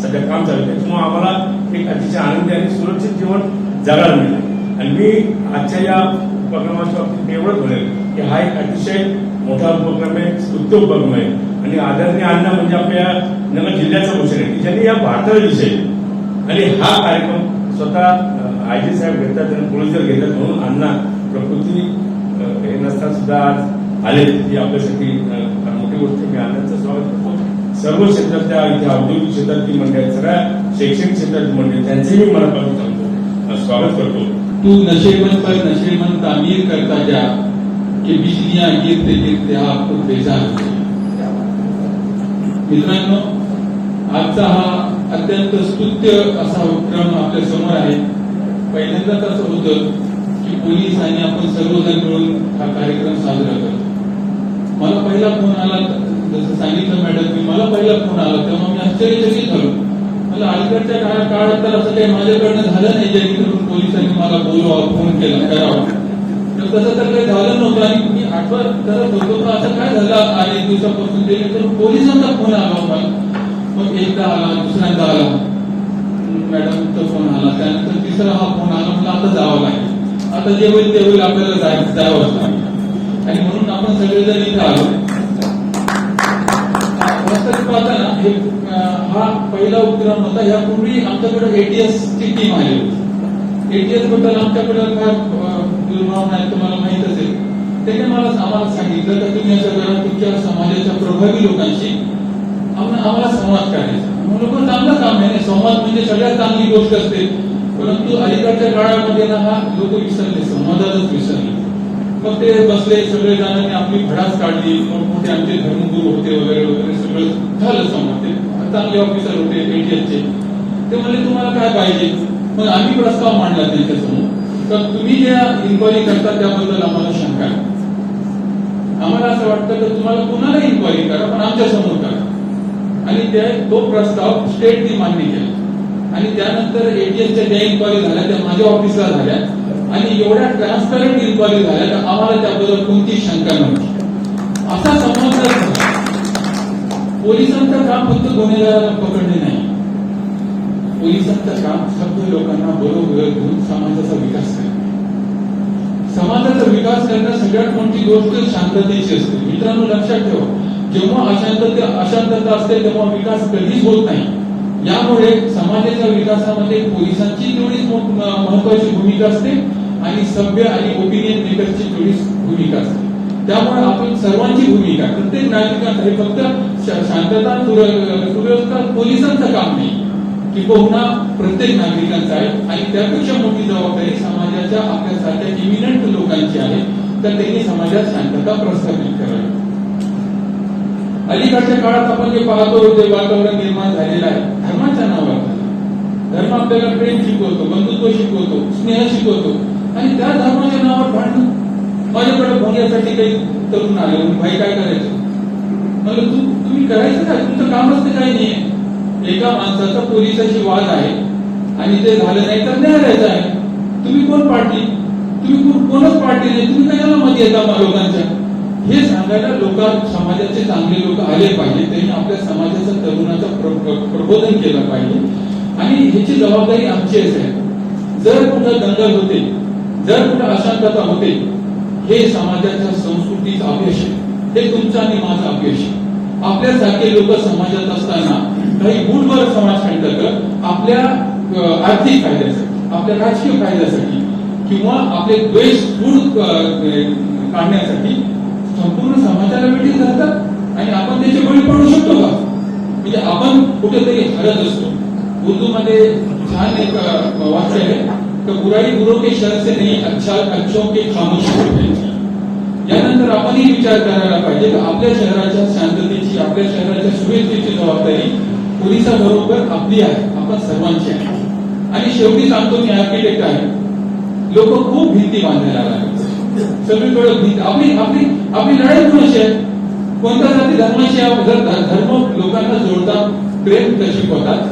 सध्या काम चालू आहे, त्याच्यामुळे आम्हाला एक अतिशय आनंदी आणि सुरक्षित जीवन जगायला मिळेल. आणि मी आजच्या या उपक्रमाच्या बाबतीत मी एवढंच म्हणेल की हा एक अतिशय मोठा उपक्रम आहे, स्तुत्य उपक्रम आहे. आणि आदरणीय अण्णा म्हणजे आपल्या नगर जिल्ह्याचा भूषण आहे की ज्यांनी या भारताला दिशेल. आणि हा कार्यक्रम स्वतः आयजी साहेब घेतात आणि पोलीस दल घेतात, म्हणून अण्णा प्रकृती हे नसताना सुद्धा आज आले. ही आपल्यासाठी फार मोठी गोष्ट. मी अण्णांचं स्वागत करतो. सर्व क्षेत्रातल्या इथे औद्योगिक क्षेत्रातली मंडळी, सगळ्या शैक्षणिक क्षेत्रातली मंडळी, त्यांचेही मनापासून सांगतो स्वागत करतो. तू नशेमंद पर नशेमंद तामीर करता जा कि बिजलियां गिरते गिरते आपको बेजार हो. मित्रांनो, आजचा हा अत्यंत स्तुत्य असा उपक्रम आपल्या समोर आहे. पहिल्यांदाच असं होतं की पोलीस आणि आपण सर्वजण मिळून हा कार्यक्रम साजरा करतो. मला पहिला फोन आला, जसं सांगितलं मॅडम, मला पहिला फोन आला तेव्हा मी आश्चर्यचकित झालो. मला अलीकडच्या काळात तर असं काही माझ्याकडनं झालं नाही जेणेकरून पोलिसांनी मला बोलवावं, फोन केला करावं. तर तसं तर काही झालं नव्हतं. आणि मी आठवण करत होतो तर असं काय झालं 8 दिवसापासून ते, तर पोलिसांचा फोन आला होता. मग एकदा आला, दुसऱ्यांदा आला, मॅडमचा फोन आला, त्यानंतर तिसरा हा फोन आला. मला आता जावं लागेल, आता जे होईल ते होईल, आपल्याला जावंच लागेल. आणि म्हणून आपण सगळेजण इथे आलो. वास्तविक पाहताना हा पहिला उपक्रम होता. यापूर्वी आमच्याकडे एटीएस ची टीम आली होती. एटीएस बद्दल आमच्याकडे काय दुर्भाव नाही, तुम्हाला माहित असेल. त्याने आम्हाला सांगितलं की तुम्ही असं करा, तुमच्या समाजाच्या प्रभावी लोकांशी आम्हाला संवाद करायचा. म्हणून चांगलं काम आहे. संवाद म्हणजे सगळ्यात चांगली गोष्ट असते. परंतु अलीकडच्या काळामध्ये ना हा लोक विसरले, संवादातच विसरले. मग ते बसले, सगळे जणांनी आपली भडास काढली. मोठे आमचे धर्मगुरू होते वगैरे वगैरे सगळं झालं संवाद. ते चांगले ऑफिसर होते एटीएसचे. ते म्हणले तुम्हाला काय पाहिजे. मग आम्ही प्रस्ताव मांडला त्यांच्यासमोर, तर तुम्ही ज्या इन्क्वायरी करता त्याबद्दल आम्हाला शंका आहे. आम्हाला असं वाटतं की तुम्हाला कुणाला इन्क्वायरी करा, पण आमच्या समोर करा. आणि तो प्रस्ताव स्टेटने मान्य केला. आणि त्यानंतर एटीएसच्या ज्या इन्क्वायरी झाल्या त्या माझ्या ऑफिसला झाल्या. आणि एवढ्या ट्रान्सपरंट इन्क्वायरी झाल्या तर आम्हाला त्याबद्दल कोणती शंका नव्हती. असा समज झाला. पोलिसांचं काम फक्त गुन्हेगारांना पकडणे नाही, पोलिसांचं काम सभ्य लोकांना बरोबर घेऊन समाजाचा विकास करणे. समाजाचा विकास करणं सगळ्यात मोठी गोष्ट शांततेची असते. मित्रांनो, लक्षात ठेवा, जेव्हा अशांतता असते तेव्हा विकास कधीच होत नाही. यामुळे समाजाच्या विकासामध्ये पोलिसांची तेवढीच महत्वाची भूमिका असते आणि सभ्य आणि ओपिनियन मेकरची तेवढीच भूमिका असते. त्यामुळे आपण सर्वांची भूमिका, प्रत्येक नागरिकांसाठी फक्त शांतता सुव्यवस्था पोलिसांचं काम नाही, किंबहुना प्रत्येक नागरिकांचा आहे आणि त्यापेक्षा मोठी जबाबदारी समाजाच्या आपल्यासारख्या इमिनंट लोकांची आहे, तर त्यांनी समाजात शांतता प्रस्थापित करावी. अलीकडच्या काळात आपण जे पाहतो जे वातावरण निर्माण झालेलं आहे धर्माच्या नावावर. धर्म आपल्याला प्रेम शिकवतो, बंधुत्व शिकवतो, स्नेह शिकवतो आणि त्या धर्माच्या नावावर भांडण. माझ्याकडे भोंग्यासाठी काही तरुण आले, भाई काय करायचं? म्हणजे तुम्ही करायचं काय? तुमचं कामच तर काही नाहीये. एका माणसाचा पोलिसाशी वाद आहे आणि ते झालं नाही तर न्यायालयाचं आहे. तुम्ही कोण पार्टी? तुम्ही कोणच पार्टी नाही, तुम्ही कशाला मध्ये येता लोकांच्या? हे सांगायला समाजाचे चांगले लोक आले पाहिजे. त्यांनी आपल्या समाजाचा तरुणाचं प्रबोधन केलं पाहिजे आणि ह्याची जबाबदारी आमची आहे. जर कुठं दंगल होते, जर कुठं अशांतता होते, हे समाजाच्या संस्कृतीचं अपयश आहे. हे तुमचं आणि माझं अपयश आहे. आपल्यासारखे लोक समाजात असताना काही गुणवर समाजकंटक आपल्या आर्थिक फायद्यासाठी, आपल्या राजकीय फायद्यासाठी किंवा आपले द्वेष दूर काढण्यासाठी संपूर्ण समाजाला वेठीस धरतात आणि आपण त्याचे बळी पडू शकतो का? म्हणजे आपण कुठेतरी हरत असतो. उर्दूमध्ये छान एक वाक्य आहे, तर बुराई बुरो के शर से नहीं, अच्छों के खामोशी होते. यानंतर आपणही विचार करायला पाहिजे की आपल्या शहराच्या शांततेची, आपल्या शहराच्या सुरक्षेची जबाबदारी पोलिसाबरोबर आपली आहे, आपण सर्वांची आहे. आणि शेवटी सांगतो मी आर्किटेक्ट आहे, लोक खूप भिंती बांधायला लागले, सगळीकडे भिंत. आपली लढाई कोणाशी आहे? कोणत्या जाती धर्माशी आहे? जर धर्म लोकांना जोडतात, प्रेम शिकवतात,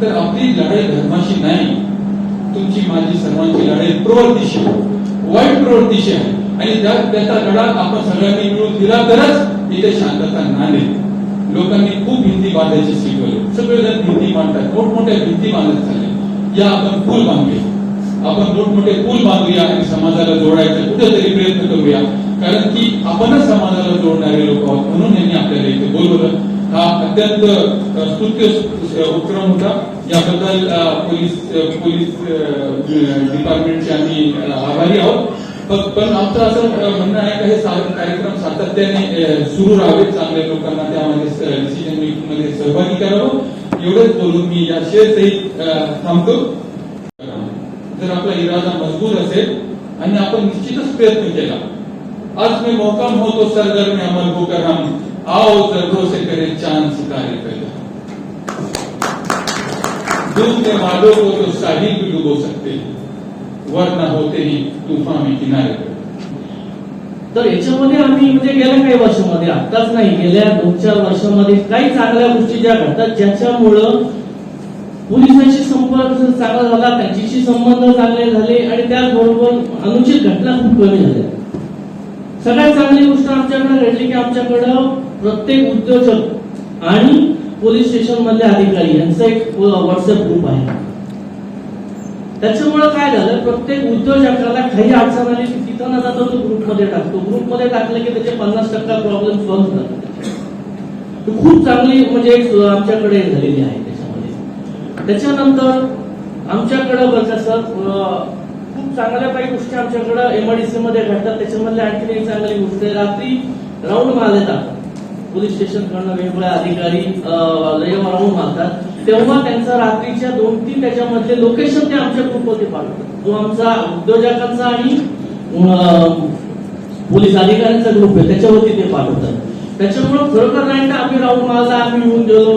तर आपली लढाई धर्माशी नाही. तुमची माझी सर्वांची लढाई प्रवृत्तीशी, वाईट प्रवृत्तीशी आहे आणि त्याचा लढा आपण सगळ्यांनी मिळून दिला तरच इथे शांतता नांदेल. लोकांनी खूप भिंती बांधायची शिकवले, सगळेजण भिंती बांधतात, मोठमोठ्या भिंती बांधत चालले. या आपण पूल बांधूया, आपण मोठमोठे पूल बांधूया आणि समाजाला जोडायचा कुठेतरी प्रयत्न करूया, कारण की आपणच समाजाला जोडणारे लोक आहोत. म्हणून यांनी आपल्याला इथे बोलवलं. हा अत्यंत स्तुत्य उपक्रम होता. याबद्दल पोलीस डिपार्टमेंटचे आम्ही आभारी आहोत. पण आमचं असं म्हणणं आहे की हे कार्यक्रम सातत्याने सुरू राहावेत, चांगल्या लोकांना त्यामध्ये डिसिजन मेकिंग मध्ये सहभागी करावं. एवढंच बोलून मी या शेअरसहित थांबतो. जर आपला इरादा मजबूत असेल आणि आपण निश्चितच प्रयत्न केला, आज मी मोकाम हो तो सरगर्म अमल होकर हम आओ जरूर से करे चांद सितारे पैदा. डूबने वालों को तो साहिल भी डुबो सकते, वरना होते ही तूफान में किनारे. तर याच्यामध्ये आम्ही म्हणजे गेल्या काही वर्षामध्ये, आताच नाही, गेल्या 2-4 वर्षांमध्ये काही चांगल्या गोष्टी ज्या घडतात ज्याच्यामुळं पोलिसांशी संपर्क चांगला झाला, त्यांच्याशी संबंध चांगले झाले आणि त्याचबरोबर अनुचित घटना खूप कमी झाल्या. सगळ्यात चांगली गोष्ट आमच्याकडे घडली की आमच्याकडं प्रत्येक उद्योजक आणि पोलीस स्टेशन मधले अधिकारी यांचा एक व्हॉट्सअप ग्रुप आहे. त्याच्यामुळे काय झालं, प्रत्येक उद्योजकाला काही अडचण आली की तिथं न जाता तो ग्रुपमध्ये टाकतो. ग्रुपमध्ये टाकलं की त्याचे 50% प्रॉब्लेम सॉल्व्ह होतात. खूप चांगली म्हणजे आमच्याकडे झालेली आहे त्याच्यामध्ये. त्याच्यानंतर आमच्याकडे बघा सर, खूप चांगल्या काही गोष्टी आमच्याकडे एमआयडीसी मध्ये घडतात. त्याच्यामधली आणखी एक चांगली गोष्ट आहे, रात्री राऊंड मारतात पोलीस स्टेशन कडनं वेगवेगळे अधिकारी राऊंड मारतात, तेव्हा त्यांचा रात्रीच्या 2-3 त्याच्यामधले लोकेशन ते आमच्या ग्रुपवरती पाठवतात. जो आमचा उद्योजकांचा आणि पोलीस अधिकाऱ्यांचा ग्रुप आहे त्याच्यावरती ते पाठवतात. त्याच्यामुळे खरोखर नाही का आम्ही राऊंड मारला, आम्ही येऊन गेलो,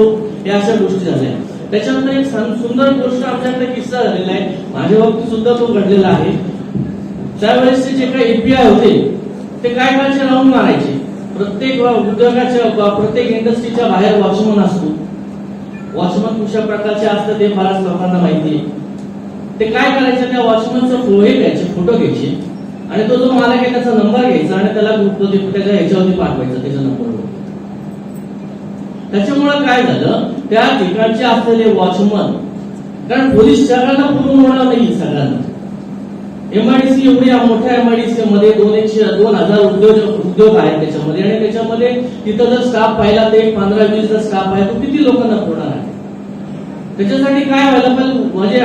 या अशा गोष्टी झाल्या. त्याच्यानंतर एक सुंदर गोष्ट आमच्याकडे किस्सा झालेला आहे, माझ्या बाबतीत सुद्धा तो घडलेला आहे. त्यावेळेसचे जे काही एपीआय होते ते काय करायचे, राऊंड मारायचे. प्रत्येक उद्योगाच्या, प्रत्येक इंडस्ट्रीच्या बाहेर वॉचमन असतो. वॉचमन कुठल्या प्रकारचे असतं ते बऱ्याच लोकांना माहिती आहे. ते काय करायचे, त्या वॉचमनचा फोटो घ्यायचे आणि तो जो मालक आहे त्याचा नंबर घ्यायचा आणि त्याला त्याच्या ह्याच्यावरती पाठवायचा, त्याच्या नंबरवर. त्याच्यामुळे काय झालं, त्या ठिकाणचे असलेले वॉचमन, कारण पोलीस जगाला पूर्ण होणार नाही सगळ्यांना. एमआयडीसी एवढी मोठ्या एमआयडीसी मध्ये 2,000 उद्योग आहेत त्याच्यामध्ये, आणि त्याच्यामध्ये तिथं जर स्टाफ पाहिला ते 15-20 स्टाफ आहे, तो किती लोकांना पुरणार आहे. त्याच्यासाठी काय व्हायला पाहिजे, म्हणजे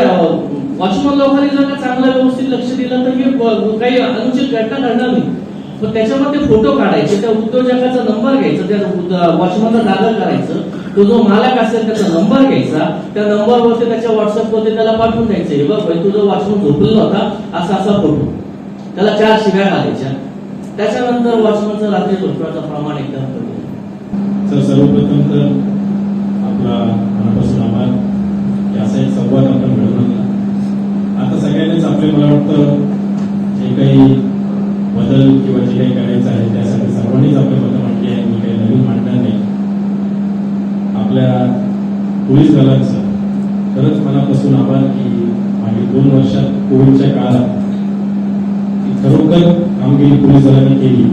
वॉचमन लोकांनी जर का चांगलं व्यवस्थित लक्ष दिलं तर हे काही अनुचित घटना घडणार नाही. पण त्याच्यामध्ये फोटो काढायचे, त्या उद्योजकाचा नंबर घ्यायचा, त्या वॉचमनला दाखल करायचं तो जो मालक असेल त्याचा नंबर घ्यायचा, त्या नंबरवरती त्याच्या व्हॉट्सअपवरती त्याला पाठवून द्यायचं, हे बघ भाई तुझा वॉचमन झोपलेला होता, असा असा फोटो, त्याला 4 शिव्या घालायच्या. त्याच्यानंतर वॉचमनचं रात्री झोपण्याचं प्रमाण एकदम कमी. सर, सर्वप्रथम तर आपला मनापासून आभार की असा एक संवाद आपण घडवून आणला. आता सगळ्यांनीच आपले, मला वाटतं जे काही बदल किंवा जे काही करायचं आहे त्यासाठी सर्वांनीच आपले मतं मांडली आहे. मी काही नवीन मांडणार नाही. आपल्या पोलीस दलाचं खरंच मनापासून आभार की मागील 2 वर्षात कोविडच्या काळात खरोखर कामगिरी पोलीस दलाने केली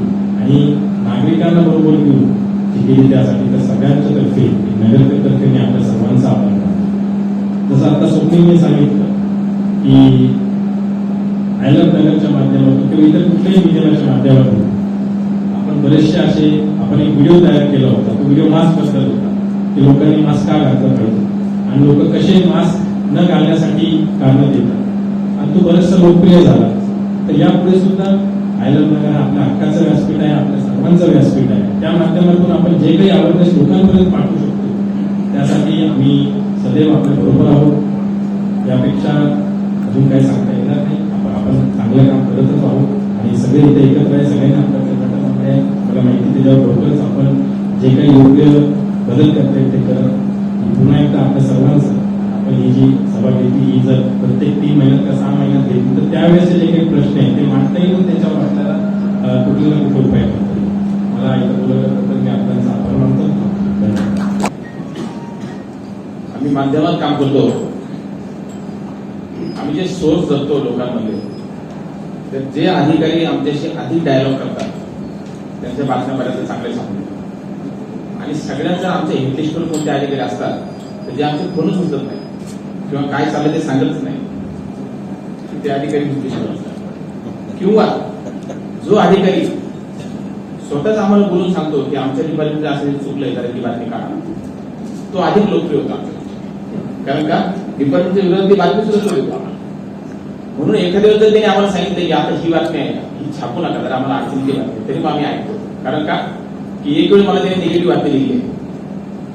आणि नागरिकांना बरोबर घेऊन जी केली त्यासाठी तर सगळ्यांच्या तर्फे, नगरतर्फे मी आपल्या सर्वांचा आभार मानतो. जसं आता स्वप्नीलने सांगितलं की आय लव्ह नगरच्या माध्यमातून किंवा इतर कुठल्याही माध्यमाच्या माध्यमातून आपण बरेचसे असे, आपण एक व्हिडिओ तयार केला होता. तो व्हिडिओ मास्क बद्दल होता की लोकांनी मास्क का घातलं पाहिजे आणि लोक कसे मास्क न घालण्यासाठी कारण देतात आणि तो बरेचसा लोकप्रिय झाला. तर यापुढे सुद्धा आय लव्ह नगर आपल्या हक्काचं व्यासपीठ आहे, आपल्या सर्वांचं व्यासपीठ आहे. त्या माध्यमातून आपण जे काही अवेअरनेस लोकांपर्यंत पाठवू शकतो त्यासाठी आम्ही सदैव आपल्या बरोबर आहोत. यापेक्षा अजून काही सांगता येणार नाही. आपण चांगलं काम करतच आहोत आणि सगळे इथे एकत्र आहे. सगळ्यांना आपल्या मला माहिती त्याच्यावर लवकरच आपण जे काही योग्य बदल करता येईल ते करत. पुन्हा एकदा आपल्या सर्वांचं आपण ही जी सभा घेतली ही जर प्रत्येक 3 महिन्यात का 6 महिन्यात घेतली तर त्यावेळेस जे काही प्रश्न आहेत ते मांडता येईल, त्याच्यावर आपल्याला कुठे ना कुठे उपाय करता येईल. मला इथं बोलवल्याबद्दल मी आपल्याचा आभार मानतो. धन्यवाद. आम्ही माध्यमात काम करतो. आम्ही जे सोर्स जगतो लोकांमध्ये, तर जे अधिकारी आमच्याशी अधिक डायलॉग करतात त्यांच्या बातम्या बऱ्याच चांगले सांगतो आणि सगळ्यांचा आमच्या हिटलिस्टवर कोणते अधिकारी असतात तर जे आमचे फोनच उचलत नाही किंवा काय चाललं ते सांगतच नाही, ते अधिकारी हिटलिस्टवर असतात. किंवा जो अधिकारी स्वतःच आम्हाला बोलून सांगतो की आमच्या डिपार्टमेंटला असं चुकलंय तर ती बातमी काढा, तो अधिक लोकप्रिय होता आमच्या. कारण का डिपार्टमेंटच्या विरोधात ती बातमी सुद्धा येतो आम्हाला. म्हणून एखाद्या वेळेस जर त्यांनी आम्हाला सांगितलं की आता ही बातमी आहे ही छापू नका तर आम्हाला अडचणीची बातमी, तरी मग आम्ही ऐकतो. कारण का की एक वेळ मला त्याने निगेटिव्ह बातमी लिहिली आहे,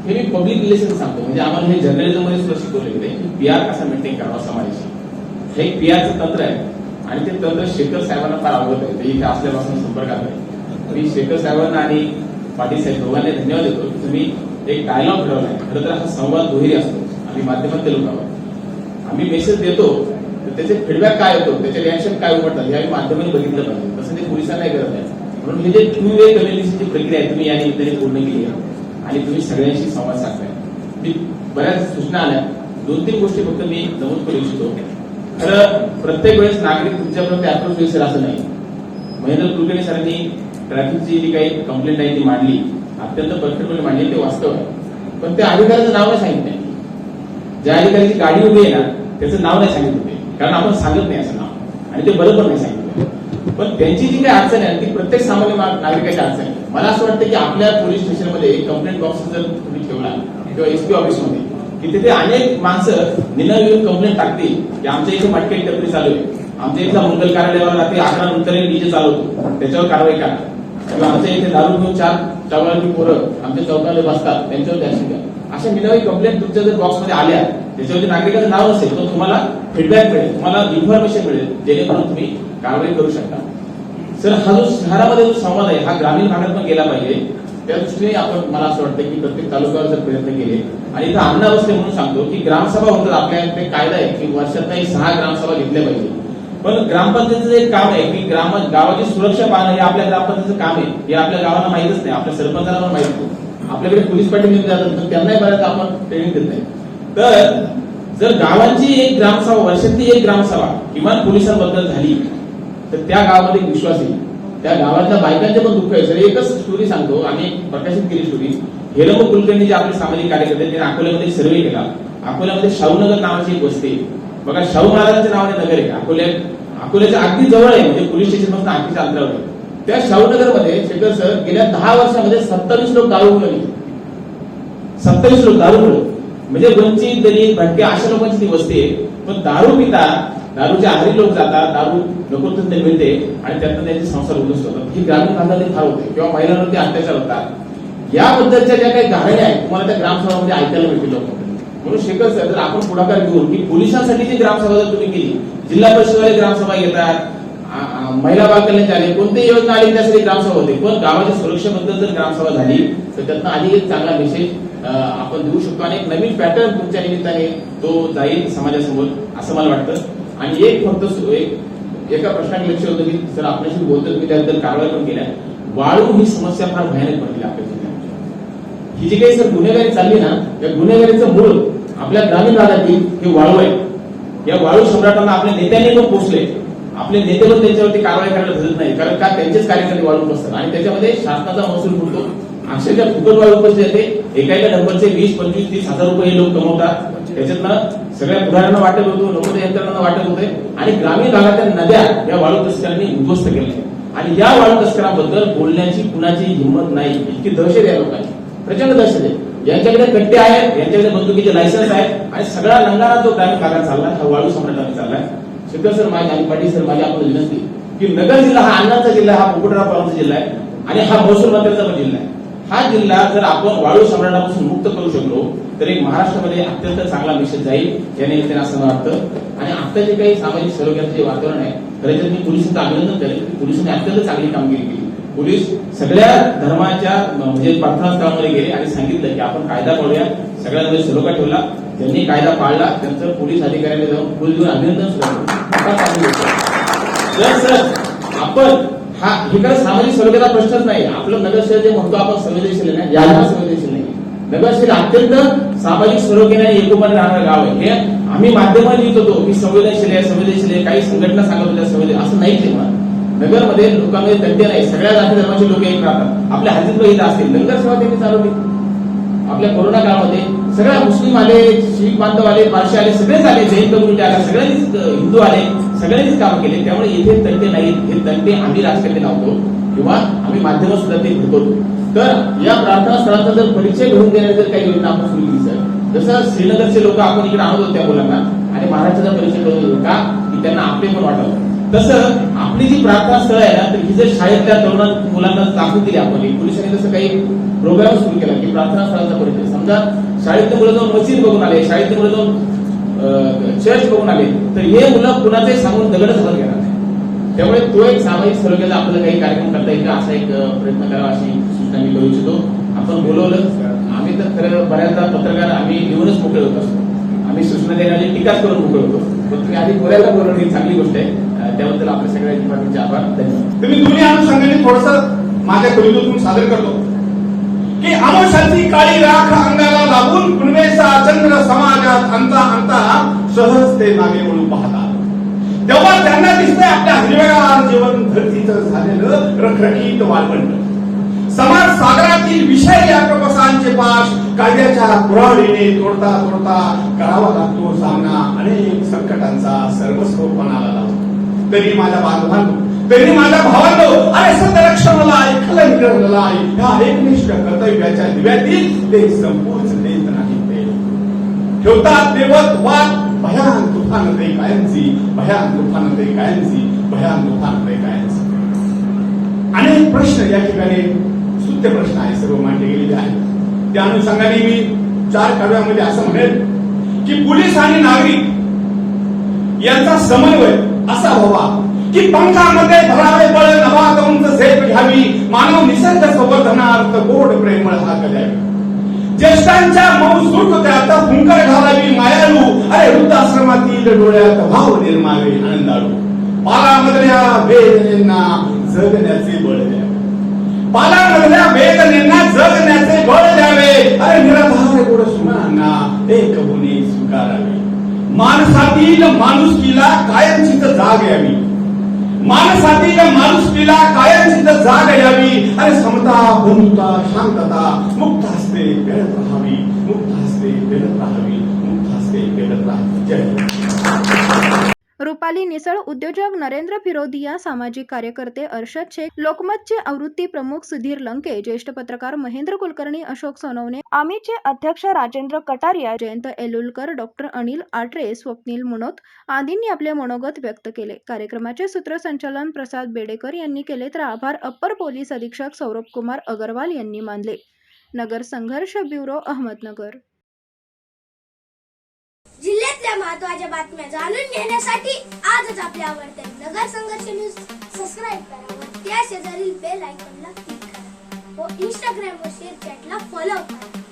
हे मी पब्लिक रिलेशन सांगतो. म्हणजे आम्हाला हे जर्नलिझम मध्ये सुद्धा शिकवलं गेले की PR कसा मेंटेन करावा समाजाशी. हे एक PRचं तंत्र आहे आणि ते तंत्र शेखर साहेबांना फार आवडत आहे. ते इथे असल्यापासून संपर्कात आहे. मी शेखर साहेबांना आणि पाटील साहेब दोघांना धन्यवाद देतो की तुम्ही एक डायलॉग घडवला आहे. खरं तर हा संवाद दुहेरी असतो. आम्ही माध्यमात ते लोक आहोत. आम्ही मेसेज देतो तर त्याचे फीडबॅक काय होतो, त्याचे रिॲक्शन काय उमटतात हे आम्ही माध्यमांनी बघितलं पाहिजे. तसं ते पोलिसांना करत आहे. म्हणून हे जे 2 वे कम्युनिकेशनची प्रक्रिया आहे तुम्ही या निमित्ताने पूर्ण केली आहे आणि तुम्ही सगळ्यांशी संवाद साधताय. मी बऱ्याच सूचना आल्या, 2-3 गोष्टी फक्त मी नमूद करू इच्छितो. खरं प्रत्येक वेळेस नागरिक तुमच्यापर्यंत अप्रोच होईल असं नाही. महेंद्र कुलकर्णी सरांनी ट्रॅफिकची जी काही कंप्लेंट आहे ती मांडली, अत्यंत परफेक्टपणे मांडली, ते वास्तव आहे. पण त्या अधिकाऱ्याचं नाव नाही सांगितलं नाही. ज्या अधिकाऱ्याची गाडी उभी आहे ना त्याचं नाव नाही सांगितलं ते, कारण आपण सांगत नाही असं नाव आणि ते बरोबर नाही सांगितलं. पण त्यांची जी काही अडचण आहे ती प्रत्येक सामान्य नागरिकाची अडचण आहे. मला असं वाटतं की आपल्या पोलीस स्टेशनमध्ये कंप्लेंट बॉक्स जर तुम्ही ठेवला किंवा SP ऑफिसमध्ये की तिथे अनेक माणसं निनावी येऊन कंप्लेंट टाकतील की आमच्या इथे मटके टपरी चालू आहे, आमच्या इथला मंगल कार्यालयावर रात्री 11 नंतर डीजे चालवतो त्याच्यावर कारवाई करा, किंवा आमच्या इथे दारू घेऊन 4 चौघांची पोरं आमच्या चौकामध्ये बसतात त्यांच्यावर ऍक्शन घ्या. अशा निनावी कंप्लेंट तुमच्या जर बॉक्समध्ये आल्या त्याच्यावरती नागरिकाचं नाव असेल तर तुम्हाला फीडबॅक मिळेल, तुम्हाला इन्फॉर्मेशन मिळेल, जेणेकरून तुम्ही कारवाई करू शकता. सर, हा जो शहरामध्ये जो संवाद आहे हा ग्रामीण भागात पण गेला पाहिजे. त्या दृष्टीने आपण, मला असं वाटतं की प्रत्येक तालुक्यावर जर प्रयत्न केले आणि इथं अण्णा बसले म्हणून सांगतो की ग्रामसभा होतात आपल्या इथे कायदा आहे की वर्षात 6 ग्रामसभा घेतल्या पाहिजे. पण ग्रामपंचायतीचं एक काम आहे की गावाची सुरक्षा पाहणं हे आपल्या ग्रामपंचायतीचं काम आहे. हे आपल्या गावाला माहितच नाही, आपल्या सरपंचाला पण माहित नाही. आपल्याकडे पोलीस पाटील घेऊन जातात तर त्यांनाही बऱ्याच आपण ट्रेनिंग देत नाही. तर जर गावांची एक ग्रामसभा, वर्षातली एक ग्रामसभा किमान पोलिसांबद्दल झाली तर त्या गावामध्ये विश्वास येईल. त्या गावातल्या बायकांचे पण दुःख आहे. सर, एकच स्टोरी सांगतो, आम्ही प्रकाशित केली स्टोरी. हेरंब कुलकर्णी जे आपले सामाजिक कार्यकर्ते त्यांनी अकोल्यामध्ये सर्वे केला. अकोल्यामध्ये शाहूनगर नावाची एक वस्ती आहे. बघा, शाहू महाराजांच्या नावाने नगर आहे. अकोल्याच्या अगदी जवळ आहे, म्हणजे पोलीस स्टेशन पासून अगदीच्या अंतरावर आहे. त्या शाहूनगर मध्ये शेखर सर गेल्या 10 वर्षामध्ये 27 लोक दारूमुळे गेले. 27 लोक दारूमुळे, म्हणजे वंचित, दलित, भटके अशा लोकांची ती वस्ती आहे. पण दारू पिता, दारूच्या आहारी लोक जातात, दारू नको ते मिळते आणि त्यातनं त्यांचे संसार उद्ध्वस्त होतात. ही ग्रामीण भागामध्ये फार होते. किंवा महिलांवरती अत्याचार होतात. याबद्दलच्या ज्या काही गाड्या आहेत तुम्हाला त्या ग्रामसभामध्ये ऐकायला मिळतील लोकांकडे. म्हणून शेखर सर, जर आपण पुढाकार घेऊन की पोलिसांसाठी जी ग्रामसभा जर तुम्ही केली, जिल्हा परिषदवाले ग्रामसभा घेतात, महिला बाल कल्याणचे आले, कोणतीही योजना आली त्यासाठी ग्रामसभा होते, पण गावाच्या सुरक्षेबद्दल जर ग्रामसभा झाली तर त्यातनं आधी एक चांगला मेसेज आपण देऊ शकतो आणि एक नवीन पॅटर्न तुमच्या निमित्ताने तो जाईल समाजासमोर असं मला वाटतं. आणि एक फक्त एका प्रश्नाने लक्ष होतं की सर आपल्याशी बोलतो तुम्ही त्याबद्दल कारवाई पण केल्या. वाळू ही समस्या फार भयानक पडली आपल्या जिल्ह्यात. ही जी काही सर गुन्हेगारी चालली ना, या गुन्हेगारीचं मूळ आपल्या ग्रामीण भागातील हे वाळू आहे. या वाळू सम्राटांना आपल्या नेत्यांनी पण पोचले, आपले नेते पण त्यांच्यावरती कारवाई करायला धरत नाही, कारण का त्यांचेच कार्यकर्ते वाळू बसतात आणि त्याच्यामध्ये शासनाचा महसूल फुटतो. अक्षरशः फुकट वाळू उपस्थित येते. एका डंपरचे 20, 25, 30 हजार रुपये हे लोक कमवतात. त्याच्यातनं सगळ्या पुढाऱ्यांना वाटत होतो, नोकर यंत्रणांना वाटत होते आणि ग्रामीण भागाच्या नद्या या वाळू तस्करांनी उद्ध्वस्त केल्या. आणि या वाळू तस्करांबद्दल बोलण्याची कुणाची हिंमत नाही. इतकी दहशत आहे लोकांची, प्रचंड दहशत आहे. यांच्याकडे कट्टे आहेत, यांच्याकडे बंदुकीचे लायसन्स आहेत आणि सगळा लंगारा जो ग्रामीण भागात चालला हा वाळू सम्राटाने चाललाय. शेखर सर माझी आणि पाटील सर माझी आपण विनंती की नगर जिल्हा हा अण्णांचा जिल्हा, हा पोपटराव पवारांचा जिल्हा आहे आणि हा महसूल मंत्र्यांचा पण जिल्हा आहे. हा जिल्हा जर आपण वाळू सम्राटापासून मुक्त करू शकलो तर एक महाराष्ट्रामध्ये अत्यंत चांगला मेसेज जाईल या निमित्ताने असं मला वाटतं. आणि आता जे काही सामाजिक सरोग्याचे वातावरण आहे, खरं तर मी पोलिसांचं अभिनंदन करेन. पोलिसांनी अत्यंत चांगली कामगिरी केली. पोलीस सगळ्या धर्माच्या म्हणजे प्रार्थना स्थळामध्ये गेले आणि सांगितलं की आपण कायदा पाळूया. सगळ्यांमध्ये सलोखा ठेवला. ज्यांनी कायदा पाळला त्यांचं पोलीस अधिकाऱ्यांनी जाऊन फुल देऊन अभिनंदन सुद्धा सर आपण हा हे खरं सामाजिक सरोग्याचा प्रश्नच नाही. आपलं नगर शहर जे म्हणतो आपण संवेदनशील नाही, याला संवेदनशील नाही. नगर शहर अत्यंत सामाजिक सरोग्याने एकोपाने राहणारं गाव आहे. हे आम्ही माध्यमात लिहित होतो की संवेदनशील आहे, संवेदनशील आहे, काही संघटना सांगत होत्या संवेदन, असं नाही तेव्हा. नगरमध्ये लोकांमध्ये तंटे नाही, सगळ्या जाती धर्माचे लोक एक राहतात. आपल्या हाजीत इथं असतील लंगर सेवा त्यांनी चालवली. आपल्या कोरोना काळामध्ये सगळ्या मुस्लिम आले, शीख बांधव आले, पारशी आले, सगळेच आले, जैन कम्युनिटी आला, सगळ्यांनीच हिंदू आले, सगळ्यांनीच काम केले. त्यामुळे इथे तंटे नाहीत. हे तंटे आम्ही राजकारणी लावतो किंवा आम्ही माध्यम सुद्धा ते घेतो. तर या प्रार्थना स्थळांचा जर परिचय घेऊन देण्याची जर काही योजना आपण सुरू केली सर, जसं श्रीनगरचे लोक आपण इकडे आणत होतो त्या मुलांना आणि महाराष्ट्राचा परिचय करून देतो का की त्यांना आपले पण वाटावं, तसं आपली जी प्रार्थना स्थळ आहे ना, तर ही जर शाळेतल्या तरुण मुलांना दाखवून दिली आपण, पोलिसांनी तसं काही प्रोग्राम सुरू केला की प्रार्थना स्थळाचा परिचय. समजा शाळेतले मुलं जाऊन मस्जिद बघून आले, शाळेतले मुलं जाऊन चर्च बघून आले, तर हे मुलं कुणाचंही सांगून दगडच हातात घेणार नाही. त्यामुळे तो एक सामाजिक सरोग्याचा आपल्याला काही कार्यक्रम करता येईल असा एक प्रयत्न करावा अशी सूचना मी करू इच्छितो. आपण बोलवलं, आम्ही तर खरं बऱ्याचदा पत्रकार आम्ही लिहूनच मोकळे होत असतो, आम्ही सूचना देण्याची टीकाच करून मोकळे होतो, पण तुम्ही आधी बोलायला बोलवणं ही चांगली गोष्ट आहे. त्याबद्दल आपल्या सगळ्या डिपार्टमेंटचे आभार, धन्यवाद. तुम्ही दोन्ही अनुषंगाने थोडस माझ्या कवितेतून सादर करतो की आमुषाची काळी राख अंगाला लागून पुनवेचा चंद्र समाजात अंता अंता सहज ते मागे वळू पाहतात. तेव्हा त्यांना दिसतंय आपल्या हिरव्यागार जीवन धरतीचं झालेलं रखरखीत वाळवंट. समाज सागरातील विषय या प्रवासांचे पाश कायद्याच्या कुऱ्हाडीने तोडता तोडता करावा लागतो सामना अनेक संकटांचा सर्वस्वपणाला लावतो. तरी माझ्या बांधवांनो, तरी माझ्या भावांनो, अरे सतरक्षणाला ऐकलं करणारा ह्या एकनिष्ठ कर्तव्याच्या दिव्यातील ते संपूर्ण देत नाही. ते ठेवतात देवत वाद भयान तुफान ते कायमची, भयान तुफान ते कायमची, भयान तुफान ते कायमची. अनेक प्रश्न या ठिकाणी स्तुत्य प्रश्न आहे, सर्व मांडले गेलेले आहेत. त्या अनुषंगाने मी 4 काव्यामध्ये असं म्हणेल की पोलीस आणि नागरिक यांचा समन्वय असा व्हावा की पंखामध्ये भरावे बळ, नवाद उंच झेप घ्यावी, मानव निसर्ग संवर्धनार्थ गोड प्रेमळ हाक द्यावी, ज्येष्ठांच्या मऊ सुट त्यात हुंकार घालावी मायाळू, अरे वृद्धाश्रमातील डोळ्यात भाव निर्मावे आनंदाळू, पालामधल्या वेदनेंना जगण्याचे बळ द्यावे, पालामधल्या वेदनेंना जगण्याचे बळ द्यावे, अरे निराधार गोड सुनांना एक होणे स्वीकारावे, माणसातील माणुसकीला कायमचीच जाग यावी, माणसातील माणुसकीला कायमचीच जाग यावी, अरे समता बंधुता शांतता मुक्त हस्ते पेळत राहावी, मुक्त हस्ते पेळत राहावी, मुक्त हस्ते पेळत राहावी. जय. रुपाली निसळ, उद्योजक नरेंद्र फिरोदिया, सामाजिक कार्यकर्ते अर्शद शेख, लोकमतचे आवृत्ती प्रमुख सुधीर लंके, ज्येष्ठ पत्रकार महेंद्र कुलकर्णी, अशोक सोनवणे, आमीचे अध्यक्ष राजेंद्र कटारिया, जयंत एलुलकर, डॉक्टर अनिल आटरे, स्वप्नील मुनोत आदींनी आपले मनोगत व्यक्त केले. कार्यक्रमाचे सूत्रसंचालन प्रसाद बेडेकर यांनी केले तर आभार अप्पर पोलीस अधीक्षक सौरभ कुमार अगरवाल यांनी मानले. नगर संघर्ष ब्युरो, अहमदनगर. जिल्ह्यातल्या महत्त्वाच्या बातम्या जाणून घेण्यासाठी आजच आपल्या आवडत्या नगर संघर्ष न्यूज सबस्क्राईब करा व त्या शेजारील बेल आयकॉनला क्लिक करा व इंस्टाग्राम व शेअर चॅटला फॉलो करा.